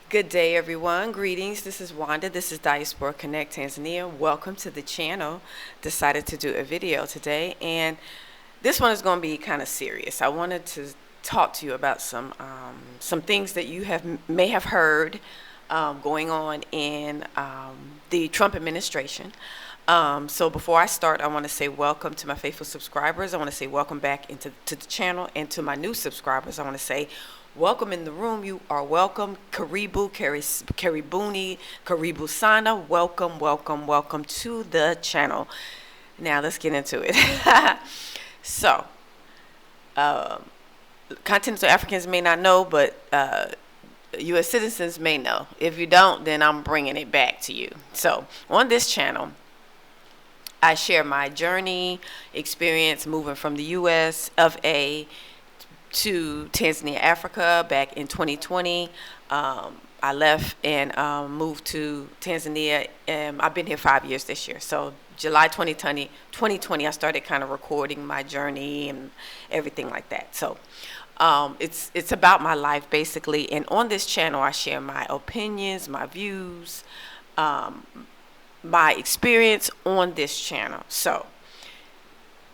Good day, everyone. Greetings. This is Wanda. This is Diaspora Connect Tanzania. Welcome to the channel. Decided to do a video today, and this one is going to be kind of serious. I wanted to talk to you about some things that you may have heard going on in the Trump administration. So before I start, I want to say welcome to my faithful subscribers. I want to say welcome back to the channel, and to my new subscribers, I want to say welcome in the room. You are welcome. Karibu, Karibuni, Karibu Sana. Welcome, welcome, welcome to the channel. Now let's get into it. So, continental Africans may not know, but U.S. citizens may know. If you don't, then I'm bringing it back to you. So, on this channel, I share my journey, experience moving from the U.S. of A to Tanzania, Africa back in 2020. I left and moved to Tanzania, and I've been here 5 years this year. So July 2020, I started kind of recording my journey and everything like that. So it's about my life basically, and on this channel I share my opinions, my views, my experience on this channel. So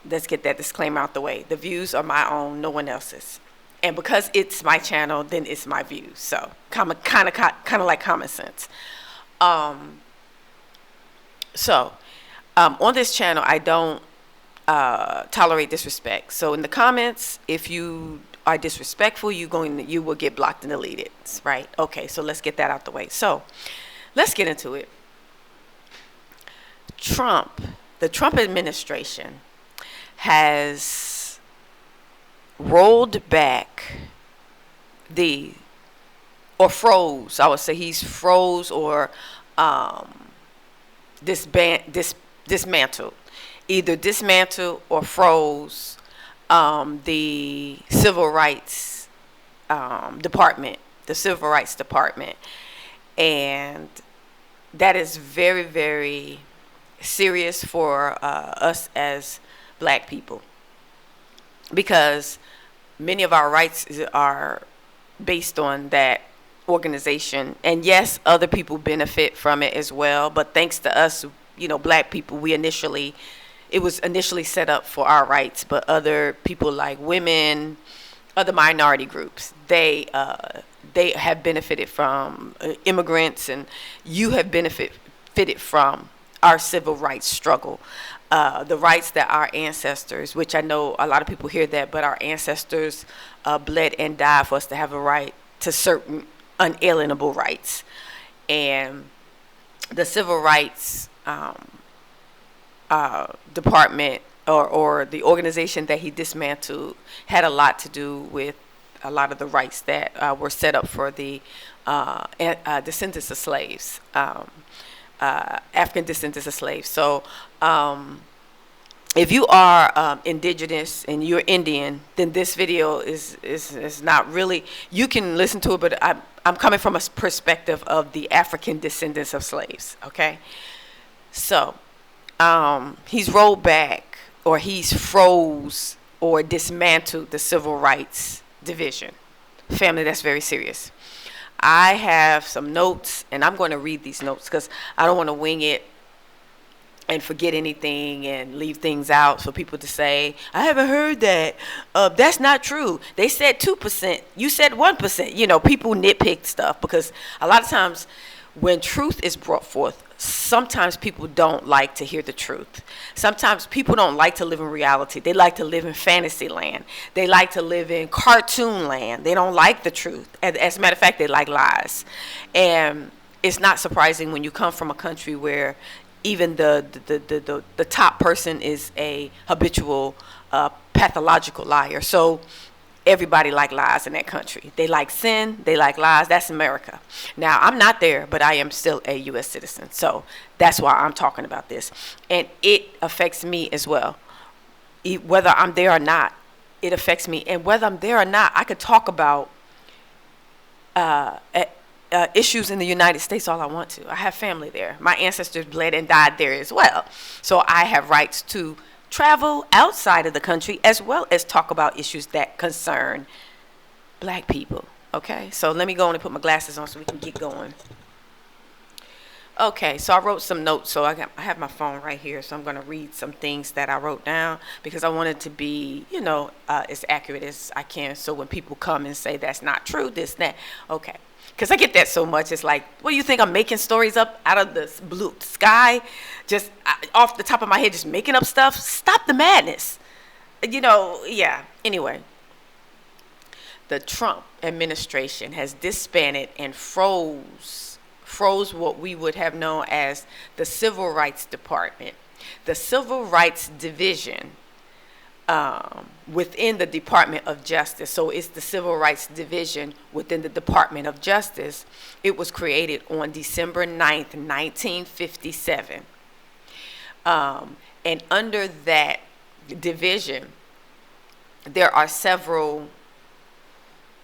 let's get that disclaimer out the way. The views are my own, no one else's. And because it's my channel, then it's my views. So kind of like common sense. On this channel, I don't tolerate disrespect. So in the comments, if you are disrespectful, you will get blocked and deleted, right? Okay, so let's get that out the way. So let's get into it. The Trump administration has rolled back froze. I would say he's froze or dismantled, either dismantled or froze the civil rights department, and that is very, very serious for us as Black people, because many of our rights are based on that organization. And yes, other people benefit from it as well, but thanks to us, Black people, it was initially set up for our rights, but other people like women, other minority groups, they have benefited from immigrants, and you have benefited from our civil rights struggle. The rights that our ancestors, which I know a lot of people hear that, but our ancestors bled and died for us to have a right to certain unalienable rights. And the civil rights department or the organization that he dismantled had a lot to do with a lot of the rights that were set up for the descendants of slaves. African descendants of slaves. So if you are indigenous and you're Indian, then this video is not really, you can listen to it, but I'm coming from a perspective of the African descendants of slaves, okay? So he's rolled back, or he's froze or dismantled the civil rights division. Family, that's very serious. I have some notes, and I'm going to read these notes because I don't want to wing it and forget anything and leave things out for people to say, I haven't heard that. That's not true. They said 2%. You said 1%. People nitpick stuff because a lot of times when truth is brought forth, sometimes people don't like to hear the truth. Sometimes people don't like to live in reality. They like to live in fantasy land. They like to live in cartoon land. They don't like the truth. As a matter of fact, they like lies. And it's not surprising when you come from a country where even the top person is a habitual pathological liar. So everybody like lies in that country. They like sin. They like lies. That's America. Now, I'm not there, but I am still a U.S. citizen. So that's why I'm talking about this. And it affects me as well. Whether I'm there or not, it affects me. And whether I'm there or not, I could talk about issues in the United States all I want to. I have family there. My ancestors bled and died there as well. So I have rights to travel outside of the country as well as talk about issues that concern Black people. Okay, so let me go on and put my glasses on so we can get going. Okay, so I wrote some notes. So I have my phone right here, so I'm going to read some things that I wrote down because I want it to be, as accurate as I can. So when people come and say that's not true, this, that, okay. Because I get that so much. It's like, what do you think? I'm making stories up out of the blue sky, just off the top of my head, just making up stuff. Stop the madness. Yeah. Anyway, the Trump administration has disbanded and froze what we would have known as the Civil Rights Department. The Civil Rights Division within the Department of Justice. So it's the Civil Rights Division within the Department of Justice. It was created on December 9th, 1957. And under that division, there are several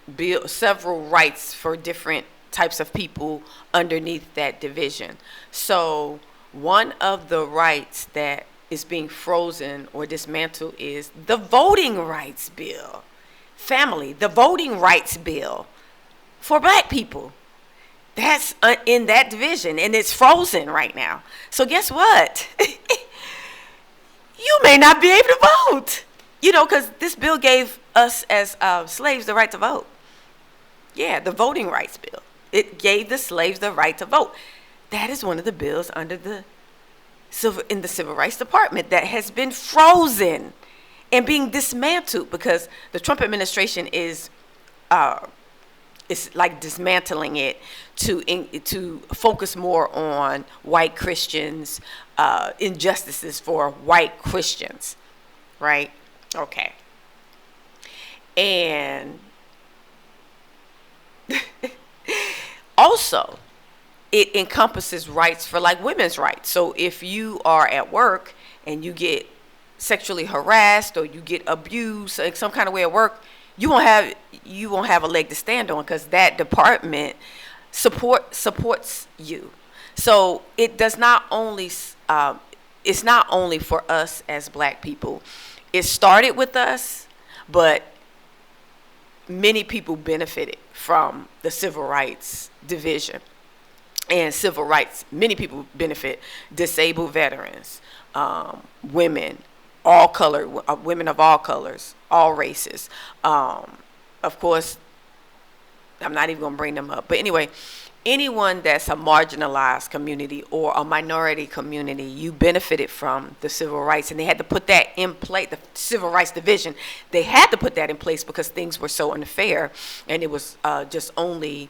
rights for different types of people underneath that division. So one of the rights that is being frozen or dismantled is the voting rights bill. Family, the voting rights bill for black people. That's in that division, and it's frozen right now. So guess what? You may not be able to vote. Because this bill gave us as slaves the right to vote. Yeah, the voting rights bill. It gave the slaves the right to vote. That is one of the bills in the Civil Rights Department that has been frozen and being dismantled because the Trump administration is like dismantling it to focus more on white Christians, injustices for white Christians, right? Okay. And also, it encompasses rights for like women's rights. So if you are at work and you get sexually harassed or you get abused in some kind of way at work, you won't have a leg to stand on because that department supports you. So it does not only it's not only for us as black people. It started with us, but many people benefited from the Civil Rights Division. And civil rights, many people benefit. Disabled veterans, women, women of all colors, all races. Of course, I'm not even going to bring them up. But anyway, anyone that's a marginalized community or a minority community, you benefited from the civil rights. And they had to put that in place, the Civil Rights Division. They had to put that in place because things were so unfair. And it was just only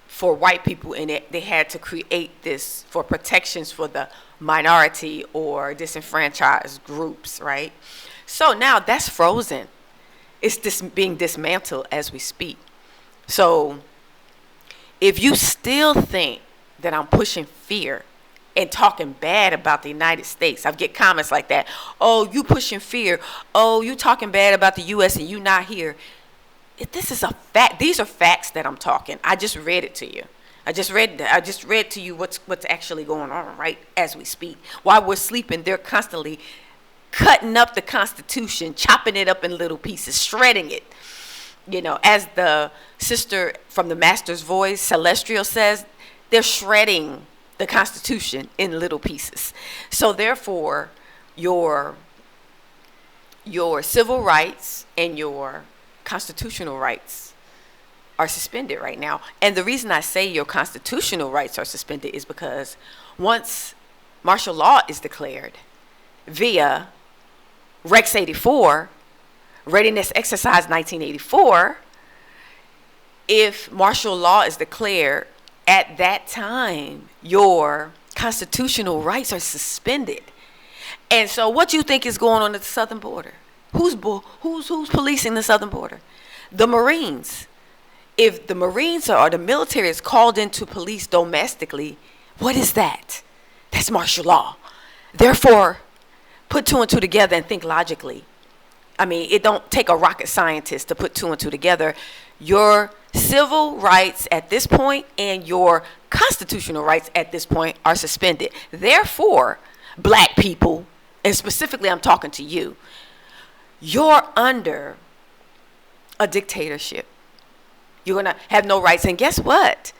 for white people, and they had to create this for protections for the minority or disenfranchised groups, right? So now that's frozen. It's being dismantled as we speak. So if you still think that I'm pushing fear and talking bad about the United States, I get comments like that. Oh, you pushing fear. Oh, you talking bad about the U.S. and you not here. This is a fact. These are facts that I'm talking. I just read it to you. I just read to you what's actually going on right as we speak. While we're sleeping, they're constantly cutting up the Constitution, chopping it up in little pieces, shredding it. As the sister from the Master's Voice, Celestial, says, they're shredding the Constitution in little pieces. So therefore, your civil rights and your constitutional rights are suspended right now. And the reason I say your constitutional rights are suspended is because once martial law is declared via Rex 84, Readiness Exercise 1984, if martial law is declared at that time, your constitutional rights are suspended. And so what do you think is going on at the southern border? Who's policing the southern border? The Marines. If the Marines or the military is called in to police domestically, what is that? That's martial law. Therefore, put two and two together and think logically. I mean, it don't take a rocket scientist to put two and two together. Your civil rights at this point and your constitutional rights at this point are suspended. Therefore, black people, and specifically I'm talking to you, you're under a dictatorship. You're going to have no rights. And guess what?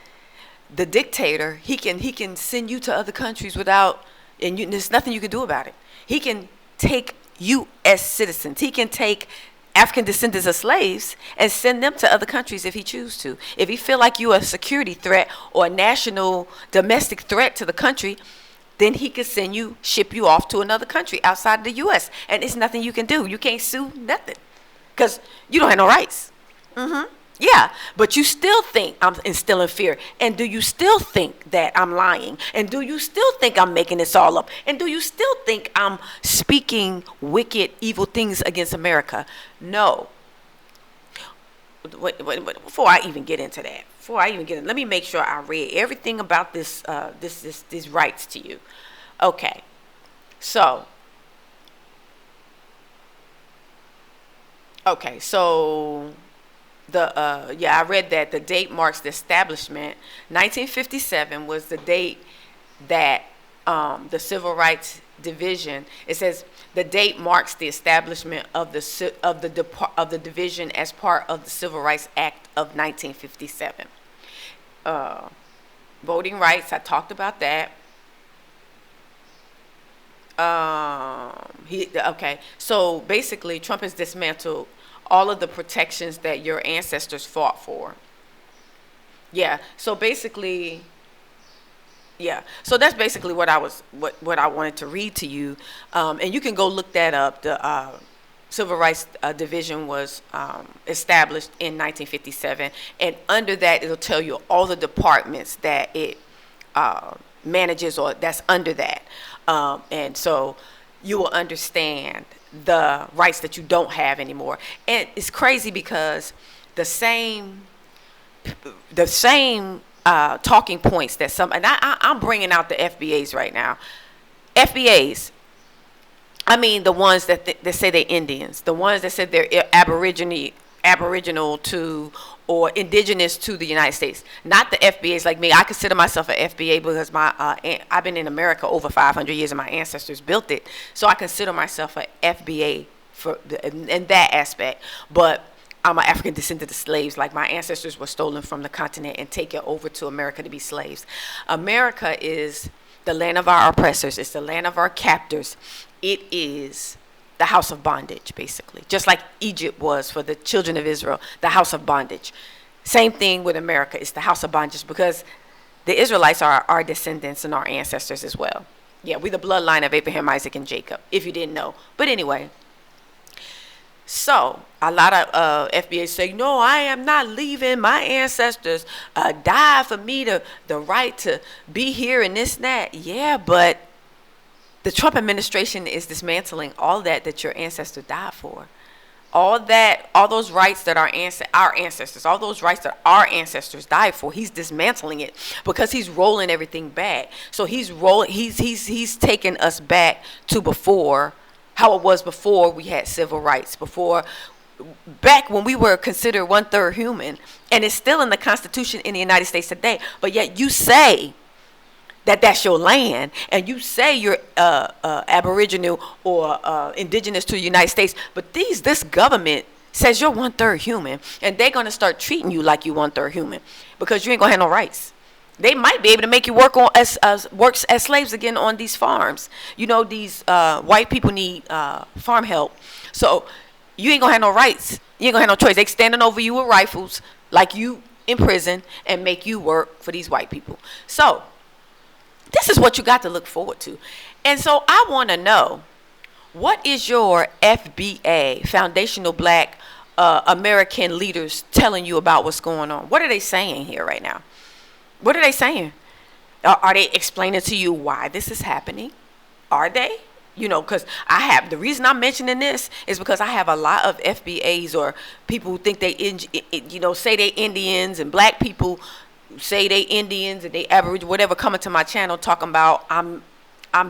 The dictator, he can send you to other countries without, and there's nothing you can do about it. He can take U.S. citizens. He can take African descendants of slaves and send them to other countries if he chooses to. If he feel like you're a security threat or a national domestic threat to the country, then he could ship you off to another country outside the U.S. And it's nothing you can do. You can't sue, nothing, because you don't have no rights. Yeah, but you still think I'm instilling fear. And do you still think that I'm lying? And do you still think I'm making this all up? And do you still think I'm speaking wicked, evil things against America? No. Wait, before I even get into that, let me make sure I read everything about these rights to you. Okay, so I read that the date marks the establishment. 1957 was the date that the Civil Rights Division. It says the date marks the establishment of the division as part of the Civil Rights Act of 1957. Voting rights, I talked about that. So basically, Trump has dismantled all of the protections that your ancestors fought for. Yeah. So basically, So that's basically what I wanted to read to you, and you can go look that up. The Civil Rights Division was established in 1957, and under that, it'll tell you all the departments that it manages or that's under that, and so you will understand the rights that you don't have anymore. And it's crazy because the same talking points that I'm bringing out the FBAs right now. FBAs, I mean the ones that say they're Indians, the ones that said they're aboriginal to or indigenous to the United States. Not the FBAs like me. I consider myself an FBA because I've been in America over 500 years and my ancestors built it. So I consider myself an FBA in that aspect. But I'm an African descendant of slaves. Like my ancestors were stolen from the continent and taken over to America to be slaves. America is the land of our oppressors. It's the land of our captors. It is the house of bondage, basically. Just like Egypt was for the children of Israel, the house of bondage. Same thing with America. It's the house of bondage because the Israelites are our descendants and our ancestors as well. Yeah, we're the bloodline of Abraham, Isaac, and Jacob, if you didn't know. But anyway, so a lot of FBA say, no, I am not leaving. My ancestors died for me the right to be here and this and that. Yeah, but the Trump administration is dismantling all that your ancestor died for. All those rights that our ancestors, all those rights that our ancestors died for, he's dismantling it because he's rolling everything back. So he's taking us back to how it was before we had civil rights, back when we were considered 1/3 human, and it's still in the Constitution in the United States today. But yet you say that's your land, and you say you're aboriginal or indigenous to the United States, but this government says you're 1/3 human, and they're going to start treating you like you're 1/3 human because you ain't going to have no rights. They might be able to make you work as slaves again on these farms. You know, these white people need farm help, so you ain't going to have no rights. You ain't going to have no choice. They standing over you with rifles like you in prison and make you work for these white people. So this is what you got to look forward to. And so I want to know, what is your FBA, Foundational Black American Leaders, telling you about what's going on? What are they saying here right now? What are they saying? Are they explaining to you why this is happening? Are they? You know, because the reason I'm mentioning this is because I have a lot of FBAs or people who think say they Indians, and black people say they Indians and they Aboriginal, whatever, coming to my channel talking about I'm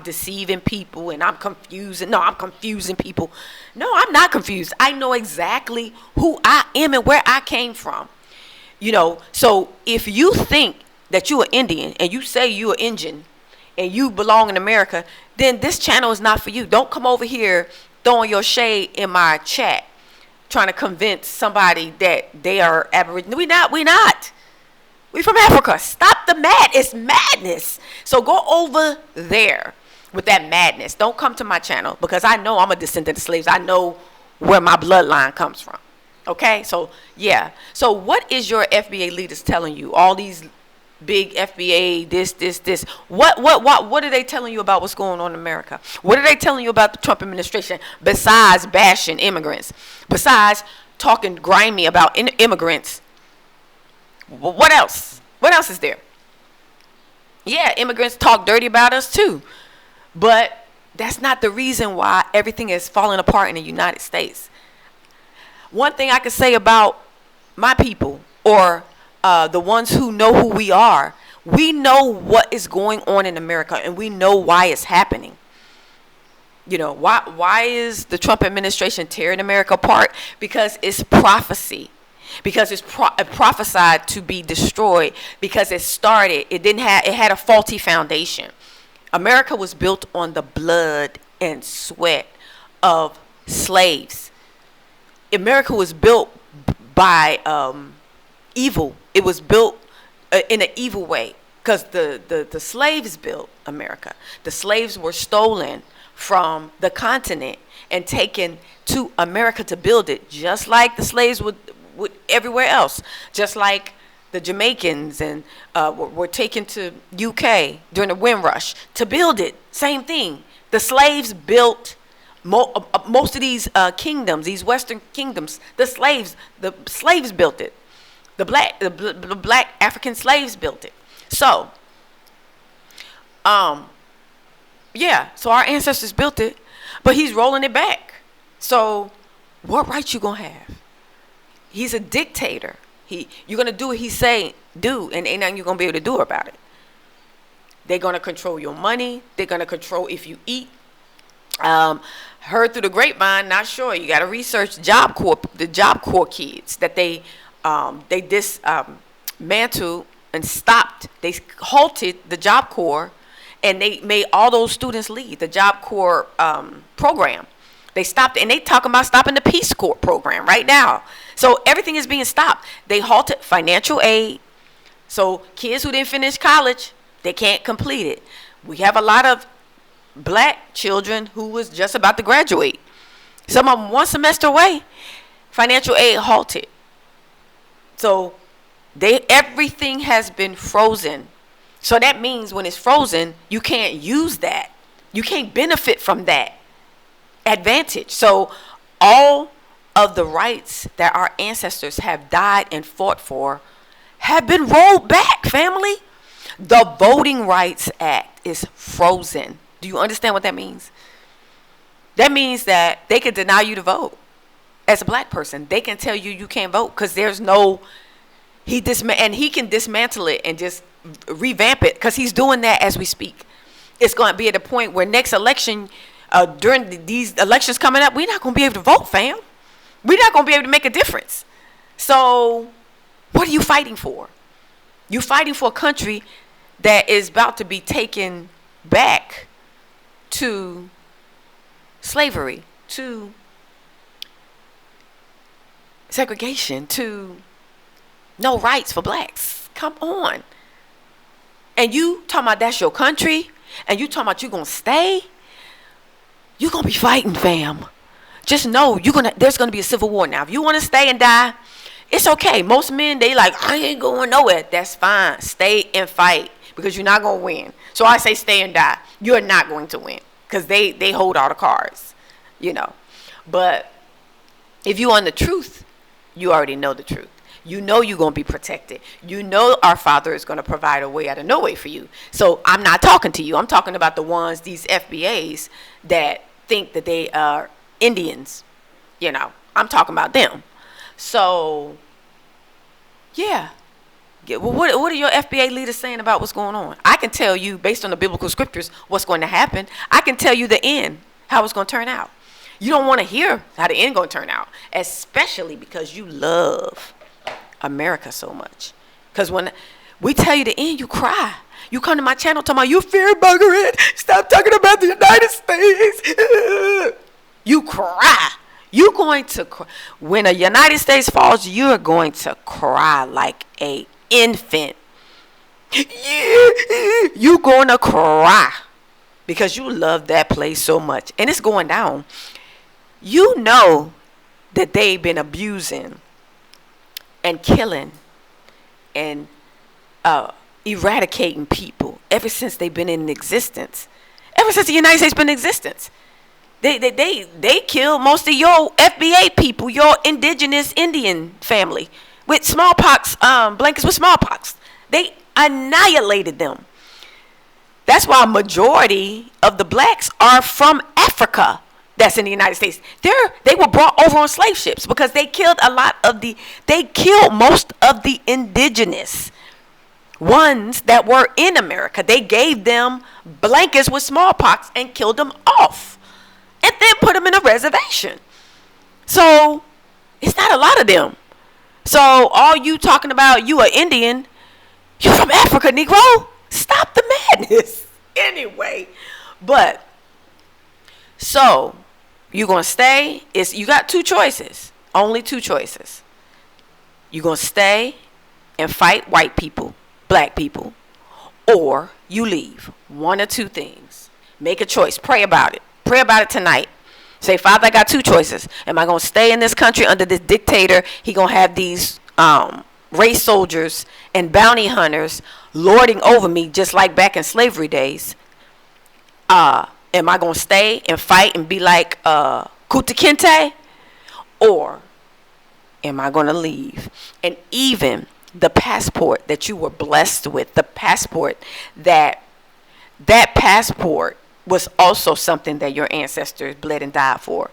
deceiving people and I'm confusing people. No, I'm not confused. I know exactly who I am and where I came from. You know, so if you think that you're Indian and you say you're Indian and you belong in America, then this channel is not for you. Don't come over here throwing your shade in my chat trying to convince somebody that they are Aboriginal. We not. We from Africa. Stop the mad. It's madness. So go over there with that madness. Don't come to my channel because I know I'm a descendant of slaves. I know where my bloodline comes from. Okay? So, yeah. So what is your FBA leaders telling you? All these big FBA, this. What are they telling you about what's going on in America? What are they telling you about the Trump administration besides bashing immigrants? Besides talking grimy about immigrants? What else? What else is there? Yeah, immigrants talk dirty about us too. But that's not the reason why everything is falling apart in the United States. One thing I could say about my people, or the ones who know who we know what is going on in America, and we know why it's happening. You know, why is the Trump administration tearing America apart? Because it's prophecy. Because it's prophesied to be destroyed. Because it had a faulty foundation. America was built on the blood and sweat of slaves. America was built by evil. It was built in an evil way because the slaves built America. The slaves were stolen from the continent and taken to America to build it, just like the slaves would everywhere else, just like the Jamaicans and were taken to UK during the Windrush to build it. Same thing. The slaves built most of these kingdoms, these Western kingdoms. The slaves built it. The black African slaves built it. So, yeah. So our ancestors built it, but he's rolling it back. So, what rights you gonna have? He's a dictator. You're gonna do what he say do, and ain't nothing you're gonna be able to do about it. They're gonna control your money. They're gonna control if you eat. Heard through the grapevine, not sure. You gotta research the Job Corps kids that they dismantled and stopped. They halted the Job Corps, and they made all those students leave the Job Corps program. They stopped, and they talking about stopping the Peace Corps program right now. So everything is being stopped. They halted financial aid. So kids who didn't finish college, they can't complete it. We have a lot of black children who was just about to graduate. Some of them 1 semester away. Financial aid halted. So everything has been frozen. So that means when it's frozen, you can't use that. You can't benefit from that advantage. So all of the rights that our ancestors have died and fought for have been rolled back, family. The Voting Rights Act is frozen. Do you understand what that means? That means that they can deny you to vote as a black person. They can tell you can't vote because there's no, and he can dismantle it and just revamp it because he's doing that as we speak. It's going to be at a point where next election, during these elections coming up, we're not going to be able to vote, fam. We're not going to be able to make a difference. So what are you fighting for? You're fighting for a country that is about to be taken back to slavery, to segregation, to no rights for blacks. Come on. And you talking about that's your country, and you talking about you're going to stay? You're going to be fighting, fam. Just know there's going to be a civil war now. If you want to stay and die, it's okay. Most men, they like, I ain't going nowhere. That's fine. Stay and fight because you're not going to win. So I say stay and die. You're not going to win because they hold all the cards, you know. But if you on the truth, you already know the truth. You know you're going to be protected. You know our Father is going to provide a way out of no way for you. So I'm not talking to you. I'm talking about the ones, these FBAs that think that they are Indians. You know, I'm talking about them. So, yeah. Well, what are your FBA leaders saying about what's going on? I can tell you, based on the biblical scriptures, what's going to happen. I can tell you the end, how it's going to turn out. You don't want to hear how the end going to turn out, especially because you love America so much. Because when we tell you the end, you cry. You come to my channel talking about you fear mongering. Stop talking about the United States. You cry. You're going to cry. When the United States falls, you're going to cry like a infant. You're going to cry because you love that place so much. And it's going down. You know that they've been abusing and killing and eradicating people ever since they've been in existence. Ever since the United States been in existence. They killed most of your FBA people, your indigenous Indian family, with smallpox, blankets with smallpox. They annihilated them. That's why a majority of the blacks are from Africa that's in the United States. They were brought over on slave ships because they killed most of the indigenous ones that were in America. They gave them blankets with smallpox and killed them off. And then put them in a reservation. So, it's not a lot of them. So, all you talking about, you are Indian, you're from Africa, Negro. Stop the madness. Anyway, but, so, you going to stay. You got two choices. Only two choices. You're going to stay and fight white people, black people, or you leave. One or two things. Make a choice. Pray about it. Pray about it tonight. Say, Father, I got two choices. Am I going to stay in this country under this dictator? He going to have these race soldiers and bounty hunters lording over me just like back in slavery days. Am I going to stay and fight and be like Kunta Kinte? Or am I going to leave? And even the passport that you were blessed with, the passport that passport was also something that your ancestors bled and died for.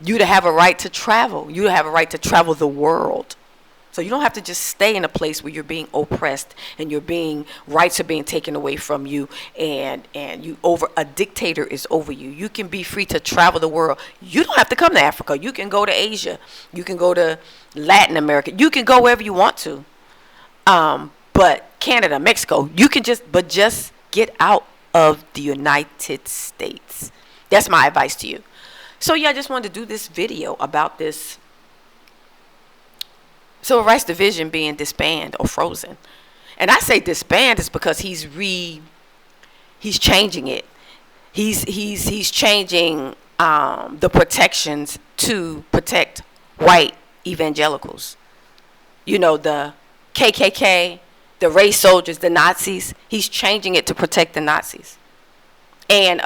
You to have a right to travel. You to have a right to travel the world. So you don't have to just stay in a place where you're being oppressed and rights are being taken away from you and a dictator is over you. You can be free to travel the world. You don't have to come to Africa. You can go to Asia. You can go to Latin America. You can go wherever you want to. But Canada, Mexico, you can just get out of the United States. That's my advice to you. So yeah, I just wanted to do this video about this Civil Rights Division being disbanded or frozen. And I say disband is because he's changing it. He's changing the protections to protect white evangelicals. You know, the KKK, the race soldiers, the Nazis. He's changing it to protect the Nazis and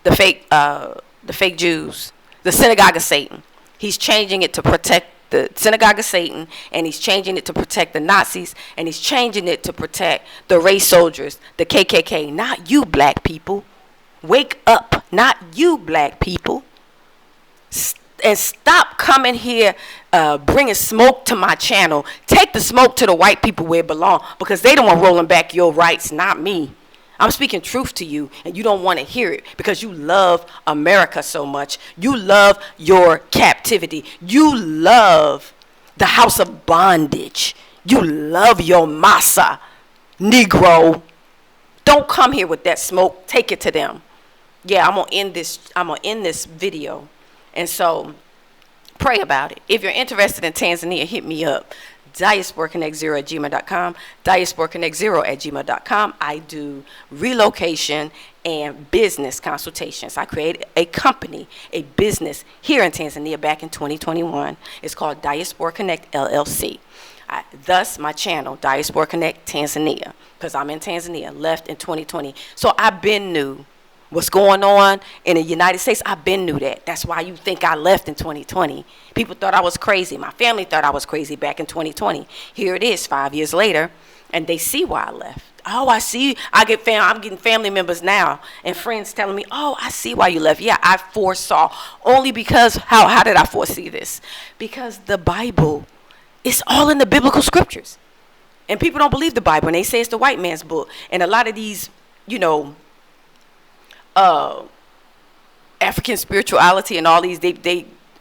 the fake Jews, the synagogue of Satan. He's changing it to protect the synagogue of Satan, and he's changing it to protect the Nazis, and he's changing it to protect the race soldiers, the KKK. Not you, black people. Wake up. Not you, black people. And stop coming here bringing smoke to my channel. Take the smoke to the white people where it belongs, because they don't want rolling back your rights, not me. I'm speaking truth to you, and you don't want to hear it because you love America so much. You love your captivity. You love the house of bondage. You love your massa, Negro. Don't come here with that smoke. Take it to them. Yeah, I'm gonna end this video. And so, pray about it. If you're interested in Tanzania, hit me up. diasporaconnect0@gmail.com. diasporaconnect0@gmail.com. I do relocation and business consultations. I created a company, a business here in Tanzania back in 2021. It's called Diaspora Connect LLC. Thus, my channel, Diaspora Connect Tanzania, because I'm in Tanzania, left in 2020. So I've been new. What's going on in the United States, I've been knew that. That's why you think I left in 2020. People thought I was crazy. My family thought I was crazy back in 2020. Here it is 5 years later, and they see why I left. Oh, I see. I'm getting family members now and friends telling me, oh, I see why you left. Yeah, I foresaw. Only because, how did I foresee this? Because the Bible, it's all in the biblical scriptures. And people don't believe the Bible, and they say it's the white man's book. And a lot of these, African spirituality and all these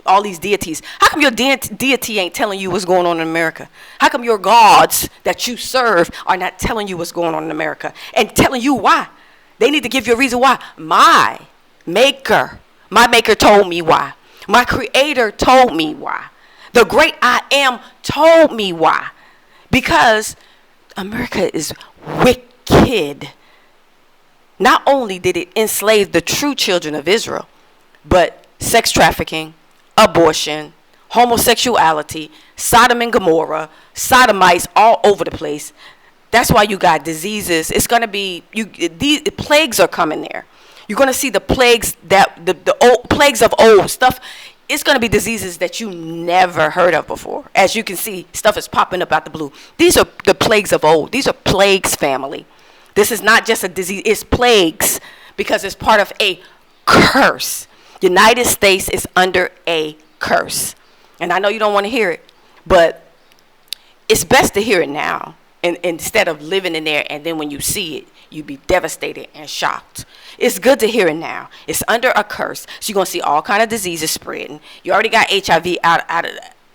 all these deities. How come your deity ain't telling you what's going on in America? How come your gods that you serve are not telling you what's going on in America and telling you why? They need to give you a reason why. My maker told me why. My Creator told me why. The great I am told me why. Because America is wicked. Not only did it enslave the true children of Israel, but sex trafficking, abortion, homosexuality, Sodom and Gomorrah, sodomites all over the place. That's why you got diseases. It's going to be, these plagues are coming there. You're going to see the plagues, that the old plagues of old stuff. It's going to be diseases that you never heard of before. As you can see, stuff is popping up out the blue. These are the plagues of old. These are plagues, family. This is not just a disease. It's plagues because it's part of a curse. United States is under a curse. And I know you don't want to hear it, but it's best to hear it now instead of living in there, and then when you see it, you be devastated and shocked. It's good to hear it now. It's under a curse. So you're going to see all kind of diseases spreading. You already got HIV out of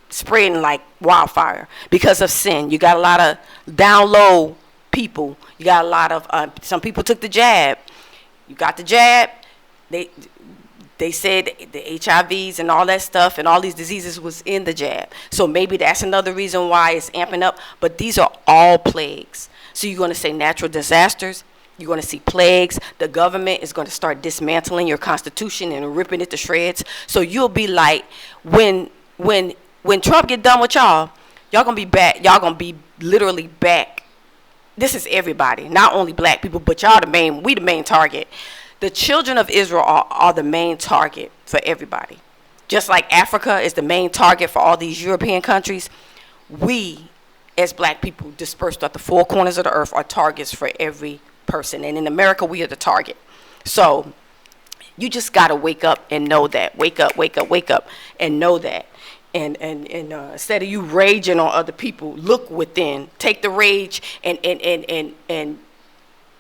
spreading like wildfire because of sin. You got a lot of down low people. You got a lot of, some people took the jab. You got the jab. They said the HIVs and all that stuff and all these diseases was in the jab. So maybe that's another reason why it's amping up. But these are all plagues. So you're going to say natural disasters. You're going to see plagues. The government is going to start dismantling your constitution and ripping it to shreds. So you'll be like, when Trump get done with y'all going to be back. Y'all going to be literally back. This is everybody, not only black people, but y'all we the main target. The children of Israel are the main target for everybody. Just like Africa is the main target for all these European countries, we, as black people dispersed at the four corners of the earth, are targets for every person. And in America, we are the target. So you just got to wake up and know that. Wake up and know that. And instead of you raging on other people, look within. Take the rage and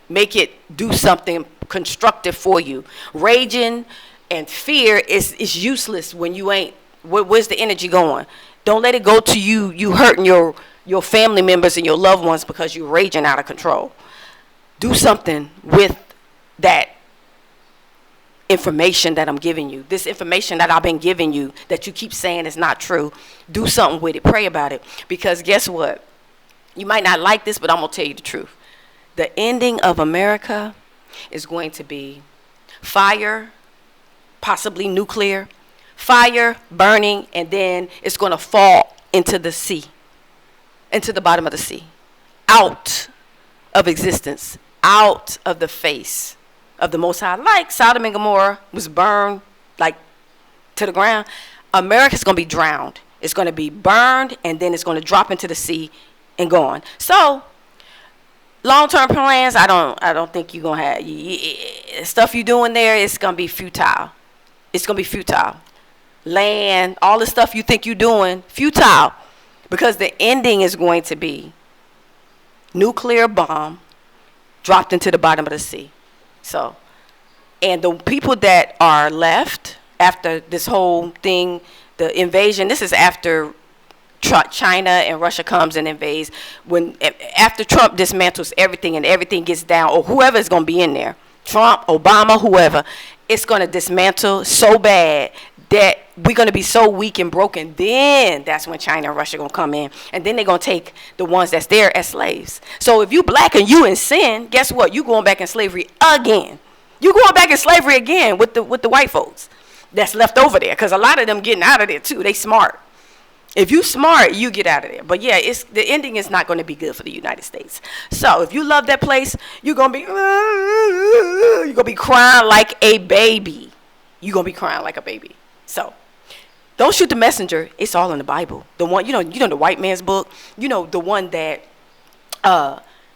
make it do something constructive for you. Raging and fear is useless when you ain't. Where's the energy going? Don't let it go to you hurting your family members and your loved ones because you're raging out of control. Do something with that information that I'm giving you. This information that I've been giving you that you keep saying is not true. Do something with it. Pray about it. Because guess what? You might not like this, but I'm going to tell you the truth. The ending of America is going to be fire, possibly nuclear, fire, burning, and then it's going to fall into the sea, into the bottom of the sea, out of existence, out of the face of the Most High. Like Sodom and Gomorrah was burned like to the ground. America's going to be drowned. It's going to be burned, and then it's going to drop into the sea and gone. So long-term plans, I don't think you're going to have stuff you're doing there. It's going to be futile. It's going to be futile. Land, all the stuff you think you're doing, futile. Because the ending is going to be nuclear bomb dropped into the bottom of the sea. So, and the people that are left after this whole thing, the invasion, this is after China and Russia comes and invades. After Trump dismantles everything and everything gets down, or whoever is going to be in there, Trump, Obama, whoever, it's going to dismantle so bad that we're going to be so weak and broken. Then that's when China and Russia going to come in, and then they're going to take the ones that's there as slaves. So if you black and you in sin, guess what? You going back in slavery again. You going back in slavery again with the white folks that's left over there, because a lot of them getting out of there too. They smart. If you smart, you get out of there. But yeah, the ending is not going to be good for the United States. So if you love that place, you're going to be crying like a baby. You're going to be crying like a baby. So don't shoot the messenger. It's all in the Bible. The one, you know the white man's book. You know, the one that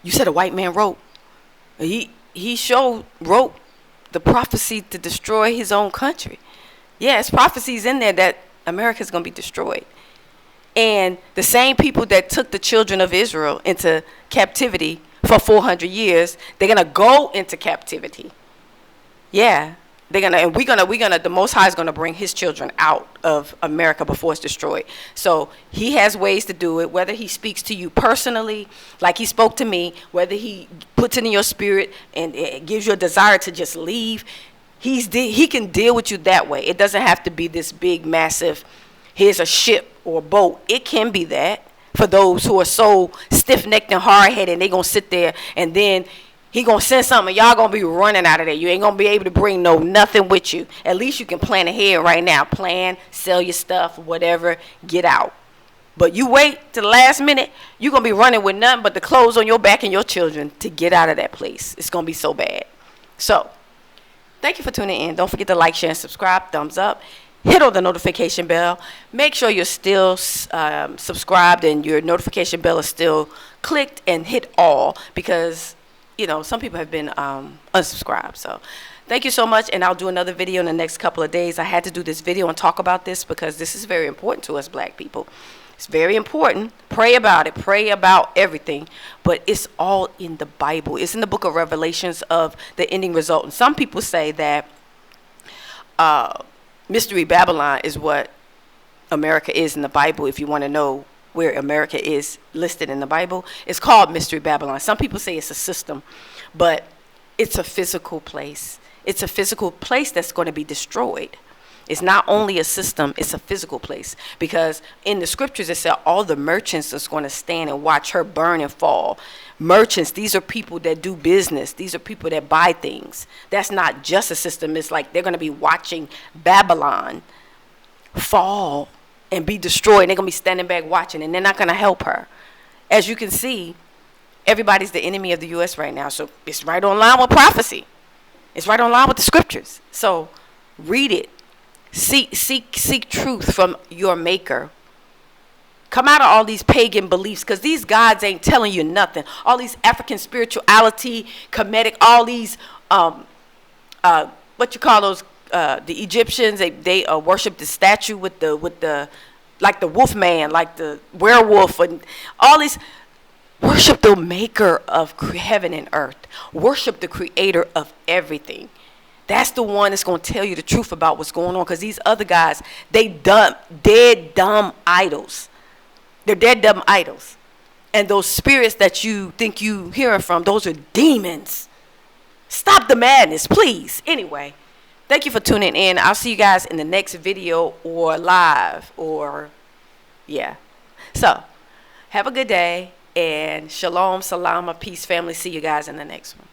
you said a white man wrote. He wrote the prophecy to destroy his own country. Yeah, it's prophecies in there that America's going to be destroyed. And the same people that took the children of Israel into captivity for 400 years, they're going to go into captivity. Yeah. The Most High is going to bring his children out of America before it's destroyed. So he has ways to do it, whether he speaks to you personally, like he spoke to me, whether he puts it in your spirit and it gives you a desire to just leave. He can deal with you that way. It doesn't have to be this big, massive, here's a ship or a boat. It can be that for those who are so stiff-necked and hard-headed, they going to sit there and then he going to send something. Y'all going to be running out of there. You ain't going to be able to bring nothing with you. At least you can plan ahead right now. Plan, sell your stuff, whatever, get out. But you wait to the last minute, you're going to be running with nothing but the clothes on your back and your children to get out of that place. It's going to be so bad. So, thank you for tuning in. Don't forget to like, share, and subscribe. Thumbs up. Hit on the notification bell. Make sure you're still subscribed and your notification bell is still clicked, and hit all, because, you know, some people have been unsubscribed. So, thank you so much, and I'll do another video in the next couple of days. I had to do this video and talk about this because this is very important to us black people. It's very important. Pray about it. Pray about everything. But it's all in the Bible. It's in the book of Revelations of the ending result. And some people say that Mystery Babylon is what America is in the Bible. If you want to know where America is listed in the Bible, it's called Mystery Babylon. Some people say it's a system, but it's a physical place. It's a physical place that's going to be destroyed. It's not only a system, it's a physical place. Because in the scriptures it said all the merchants is going to stand and watch her burn and fall. Merchants, these are people that do business. These are people that buy things. That's not just a system. It's like they're going to be watching Babylon fall and be destroyed. They're going to be standing back watching, and they're not going to help her. As you can see, everybody's the enemy of the U.S. right now. So it's right on line with prophecy. It's right on line with the scriptures. So read it. Seek truth from your maker. Come out of all these pagan beliefs, because these gods ain't telling you nothing. All these African spirituality, Kemetic, all these what you call those the Egyptians, they worship the statue with the like the wolf man, like the werewolf, and all these. Worship the maker of heaven and earth. Worship the creator of everything. That's the one that's going to tell you the truth about what's going on. Because these other guys, they dead dumb idols. They're dead dumb idols. And those spirits that you think you hearing from, those are demons. Stop the madness, please. Anyway, thank you for tuning in. I'll see you guys in the next video or live or, yeah. So, have a good day. And shalom, salama, peace, family. See you guys in the next one.